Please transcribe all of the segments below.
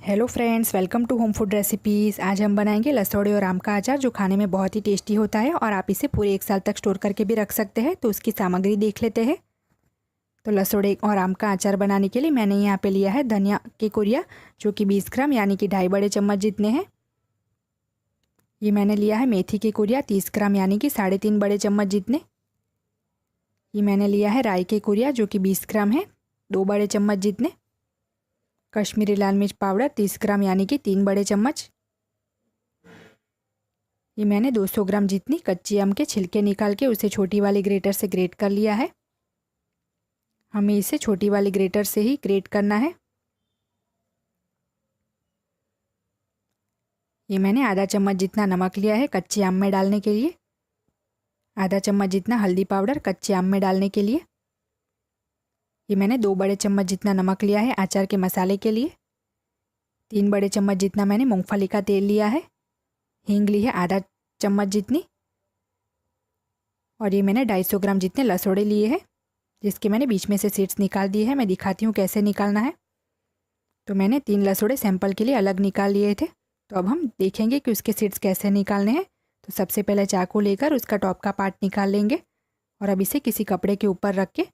Hello friends, welcome to home food recipes. आज हम बनाएंगे लसोड़े और आम का अचार, जो खाने में बहुत ही टेस्टी होता है और आप इसे पूरे 1 साल तक स्टोर करके भी रख सकते हैं। तो उसकी सामग्री देख लेते हैं। तो लसोड़े और आम का अचार बनाने के लिए मैंने यहाँ पे लिया है धनिया के कोरिया, जो कि 20 ग्राम यानी कि 2.5 बड़े चम्मच जितने हैं। ये मैंने लिया है मेथी के कोरिया 30 ग्राम यानी कि 3.5 बड़े चम्मच जितने। ये मैंने लिया है राई के कोरिया, जो कि 20 ग्राम है, 2 बड़े चम्मच जितने। कश्मीरी लाल मिर्च पाउडर 30 ग्राम यानी कि 3 बड़े चम्मच। ये मैंने 200 ग्राम जितनी कच्ची आम के छिलके निकाल के उसे छोटी वाली ग्रेटर से ग्रेट कर लिया है। हमें इसे छोटी वाली ग्रेटर से ही ग्रेट करना है। ये मैंने आधा चम्मच जितना नमक लिया है कच्चे आम में डालने के लिए, आधा चम्मच जितना हल्दी पाउडर कच्चे आम में डालने के लिए। ये मैंने 2 बड़े चम्मच जितना नमक लिया है अचार के मसाले के लिए। 3 बड़े चम्मच जितना मैंने मूंगफली का तेल लिया है। हींग ली है आधा चम्मच जितनी। और ये मैंने 250 ग्राम जितने लसोड़े लिए हैं, जिसके मैंने बीच में से सीड्स निकाल दिए हैं। मैं दिखाती हूँ कैसे निकालना है। तो मैंने 3 लसोड़े सैंपल के लिए अलग निकाल लिए थे। तो अब हम देखेंगे कि उसके सीड्स कैसे निकालने हैं। तो सबसे पहले चाकू लेकर उसका टॉप का पार्ट निकाल लेंगे और अब इसे किसी कपड़े के ऊपर रख के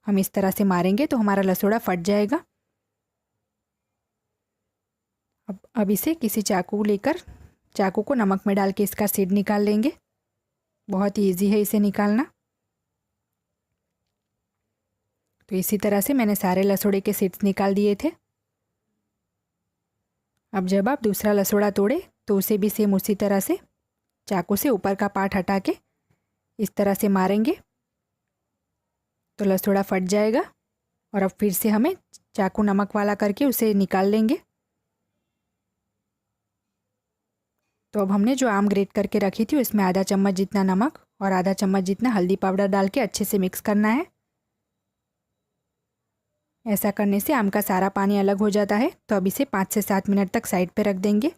हम इस तरह से मारेंगे तो हमारा लसोड़ा फट जाएगा। अब इसे किसी चाकू लेकर चाकू को नमक में डाल के इसका सीड निकाल लेंगे। बहुत ही ईजी है इसे निकालना। तो इसी तरह से मैंने सारे लसोड़े के सीड्स निकाल दिए थे। अब जब आप दूसरा लसोड़ा तोड़े तो उसे भी सेम उसी तरह से चाकू से ऊपर का पार्ट हटा के इस तरह से मारेंगे तो लसोड़ा फट जाएगा। और अब फिर से हमें चाकू नमक वाला करके उसे निकाल लेंगे। तो अब हमने जो आम ग्रेट करके रखी थी उसमें आधा चम्मच जितना नमक और आधा चम्मच जितना हल्दी पाउडर डाल के अच्छे से मिक्स करना है। ऐसा करने से आम का सारा पानी अलग हो जाता है। तो अब इसे 5 से 7 मिनट तक साइड पे रख देंगे।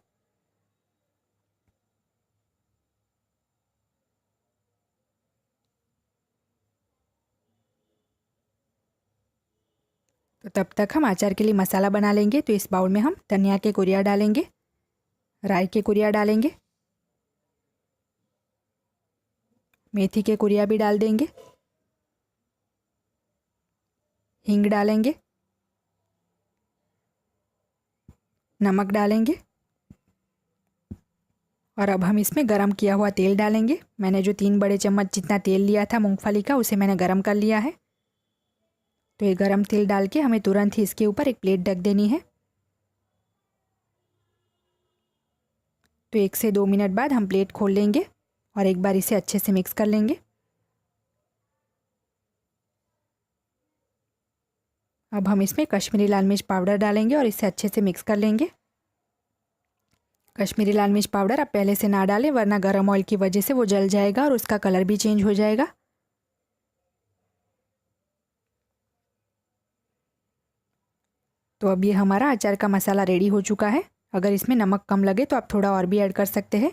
तो तब तक हम अचार के लिए मसाला बना लेंगे। तो इस बाउल में हम धनिया के कोरिया डालेंगे, राई के कोरिया डालेंगे, मेथी के कोरिया भी डाल देंगे, हींग डालेंगे, नमक डालेंगे और अब हम इसमें गरम किया हुआ तेल डालेंगे। मैंने जो 3 बड़े चम्मच जितना तेल लिया था मूंगफली का, उसे मैंने गरम कर लिया है। तो ये गरम तेल डाल के हमें तुरंत ही इसके ऊपर एक प्लेट ढक देनी है। तो 1 से 2 मिनट बाद हम प्लेट खोल लेंगे और एक बार इसे अच्छे से मिक्स कर लेंगे। अब हम इसमें कश्मीरी लाल मिर्च पाउडर डालेंगे और इसे अच्छे से मिक्स कर लेंगे। कश्मीरी लाल मिर्च पाउडर आप पहले से ना डालें, वरना गर्म ऑयल की वजह से वो जल जाएगा और उसका कलर भी चेंज हो जाएगा। तो अब ये हमारा अचार का मसाला रेडी हो चुका है। अगर इसमें नमक कम लगे तो आप थोड़ा और भी ऐड कर सकते हैं।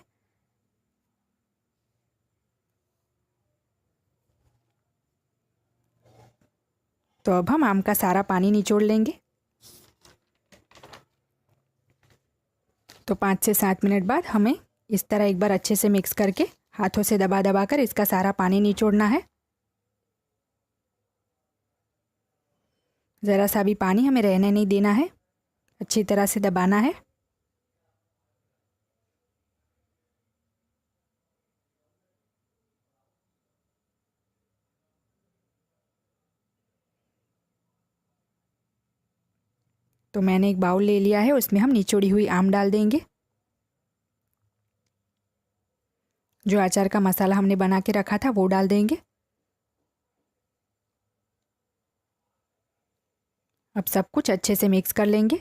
तो अब हम आम का सारा पानी निचोड़ लेंगे। तो 5 से 7 मिनट बाद हमें इस तरह एक बार अच्छे से मिक्स करके हाथों से दबा दबा कर इसका सारा पानी निचोड़ना है। ज़रा सा भी पानी हमें रहने नहीं देना है, अच्छी तरह से दबाना है। तो मैंने एक बाउल ले लिया है, उसमें हम निचोड़ी हुई आम डाल देंगे। जो अचार का मसाला हमने बना के रखा था वो डाल देंगे। अब सब कुछ अच्छे से मिक्स कर लेंगे।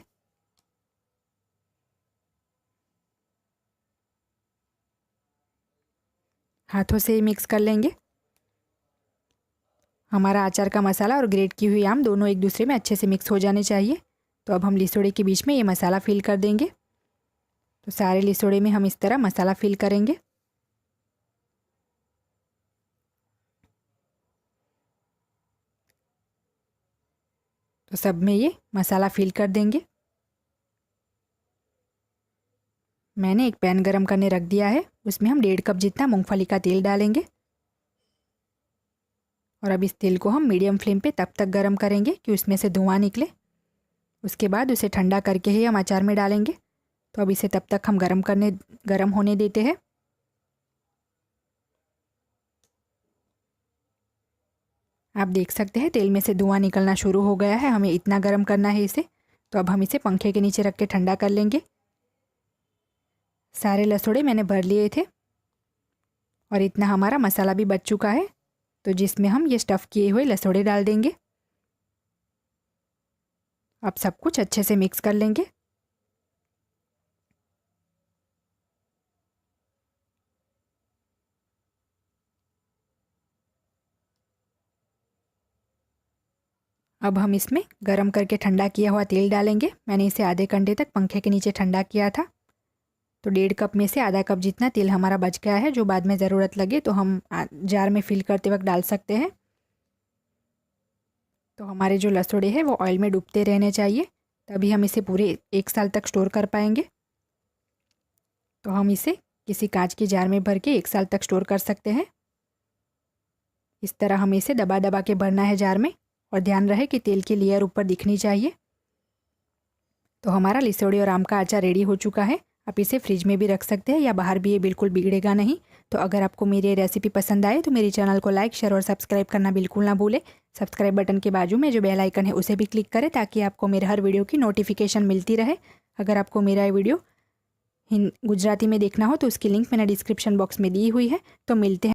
हाथों से ही मिक्स कर लेंगे। हमारा अचार का मसाला और ग्रेट की हुई आम दोनों एक दूसरे में अच्छे से मिक्स हो जाने चाहिए। तो अब हम लिसोड़े के बीच में ये मसाला फिल कर देंगे। तो सारे लिसोड़े में हम इस तरह मसाला फिल करेंगे। तो सब में ये मसाला फिल कर देंगे। मैंने एक पैन गरम करने रख दिया है, उसमें हम 1.5 कप जितना मूंगफली का तेल डालेंगे और अब इस तेल को हम मीडियम फ्लेम पे तब तक गरम करेंगे कि उसमें से धुआं निकले। उसके बाद उसे ठंडा करके ही हम अचार में डालेंगे। तो अब इसे तब तक हम गरम होने देते हैं। आप देख सकते हैं तेल में से धुआं निकलना शुरू हो गया है, हमें इतना गरम करना है इसे। तो अब हम इसे पंखे के नीचे रख के ठंडा कर लेंगे। सारे लसोड़े मैंने भर लिए थे और इतना हमारा मसाला भी बच चुका है, तो जिसमें हम ये स्टफ़ किए हुए लसोड़े डाल देंगे। अब सब कुछ अच्छे से मिक्स कर लेंगे। अब हम इसमें गरम करके ठंडा किया हुआ तेल डालेंगे। मैंने इसे आधे घंटे तक पंखे के नीचे ठंडा किया था। तो 1.5 कप में से आधा कप जितना तेल हमारा बच गया है, जो बाद में ज़रूरत लगे तो हम जार में फिल करते वक्त डाल सकते हैं। तो हमारे जो लसोड़े हैं वो ऑयल में डूबते रहने चाहिए, तभी हम इसे पूरे 1 साल तक स्टोर कर पाएंगे। तो हम इसे किसी कांच की जार में भर के 1 साल तक स्टोर कर सकते हैं। इस तरह हमें इसे दबा दबा के भरना है जार में, और ध्यान रहे कि तेल की लेयर ऊपर दिखनी चाहिए। तो हमारा लिसोड़े और आम का अचार रेडी हो चुका है। आप इसे फ्रिज में भी रख सकते हैं या बाहर भी, ये बिल्कुल बिगड़ेगा नहीं। तो अगर आपको मेरी ये रेसिपी पसंद आए तो मेरे चैनल को लाइक, शेयर और सब्सक्राइब करना बिल्कुल ना भूलें। सब्सक्राइब बटन के बाजू में जो बेल आइकन है उसे भी क्लिक करें, ताकि आपको मेरे हर वीडियो की नोटिफिकेशन मिलती रहे। अगर आपको मेरा ये वीडियो गुजराती में देखना हो तो उसकी लिंक मैंने डिस्क्रिप्शन बॉक्स में दी हुई है। तो मिलते हैं